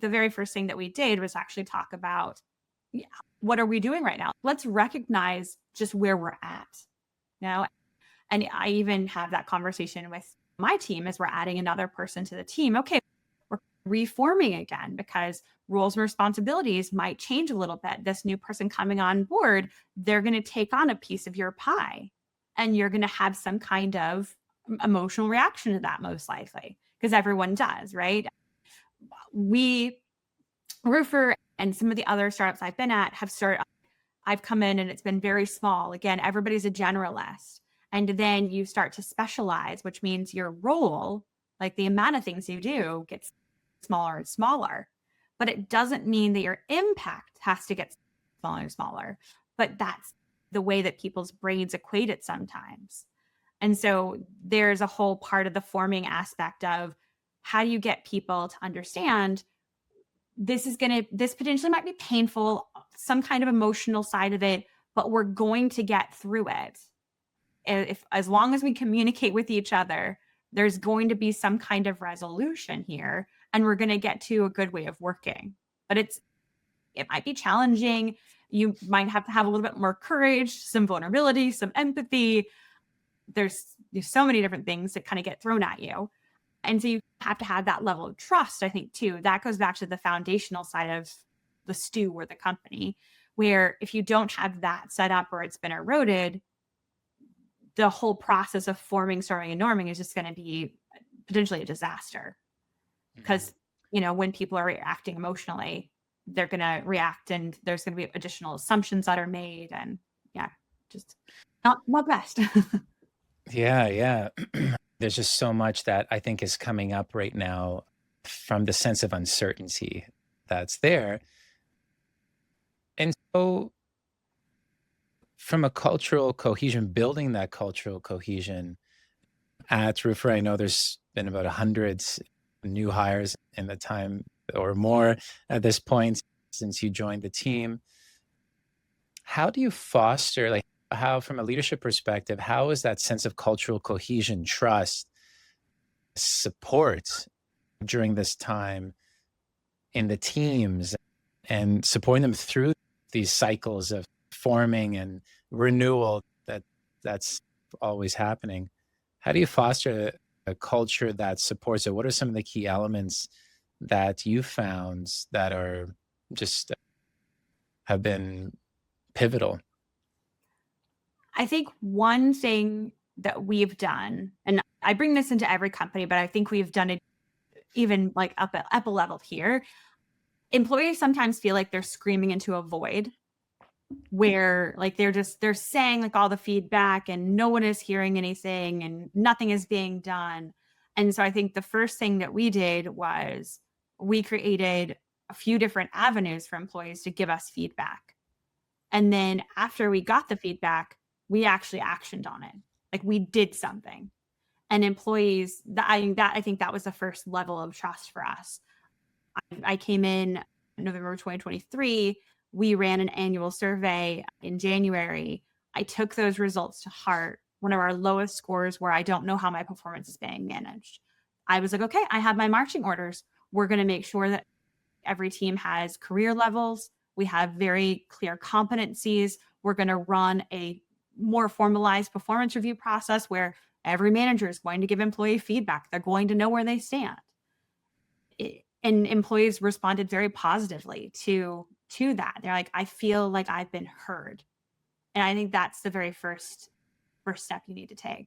The very first thing that we did was actually talk about, yeah, what are we doing right now? Let's recognize just where we're at. You know, and I even have that conversation with my team as we're adding another person to the team. Okay, we're reforming again because roles and responsibilities might change a little bit. This new person coming on board, they're going to take on a piece of your pie and you're going to have some kind of emotional reaction to that, most likely, because everyone does, right? We, Roofer, and some of the other startups I've been at have started. I've come in and it's been very small. Again, everybody's a generalist. And then you start to specialize, which means your role, like the amount of things you do, gets smaller and smaller. But it doesn't mean that your impact has to get smaller and smaller. But that's the way that people's brains equate it sometimes. And so there's a whole part of the forming aspect of how do you get people to understand this potentially might be painful, some kind of emotional side of it, but we're going to get through it. If as long as we communicate with each other, there's going to be some kind of resolution here and we're going to get to a good way of working. But it might be challenging. You might have to have a little bit more courage, some vulnerability, some empathy. There's so many different things that kind of get thrown at you. And so you have to have that level of trust, I think, too. That goes back to the foundational side of the stew or the company, where if you don't have that set up or it's been eroded, the whole process of forming, storming, and norming is just going to be potentially a disaster. Mhm. Because, when people are reacting emotionally, they're going to react and there's going to be additional assumptions that are made. And yeah, just not best. Yeah, yeah. There's just so much that I think is coming up right now from the sense of uncertainty that's there. And so, from a cultural cohesion, building that cultural cohesion at Roofer, I know there's been about 100 new hires in the time or more at this point since you joined the team. How do you foster, like, how, from a leadership perspective, how is that sense of cultural cohesion, trust, support during this time in the teams and supporting them through these cycles of forming and renewal that's always happening? How do you foster a culture that supports it? What are some of the key elements that you found that are just have been pivotal? I think one thing that we've done, and I bring this into every company, but I think we've done it even like up a level here. Employees sometimes feel like they're screaming into a void where like they're saying like all the feedback and no one is hearing anything and nothing is being done. And so I think the first thing that we did was we created a few different avenues for employees to give us feedback. And then after we got the feedback, we actually actioned on it. Like we did something. And employees, I think that was the first level of trust for us. I came in November 2023. We ran an annual survey in January. I took those results to heart. One of our lowest scores where I don't know how my performance is being managed. I was like, okay, I have my marching orders. We're going to make sure that every team has career levels. We have very clear competencies. We're going to run a more formalized performance review process where every manager is going to give employee feedback. They're going to know where they stand. And employees responded very positively to that. They're like, I feel like I've been heard. And I think that's the very first step you need to take.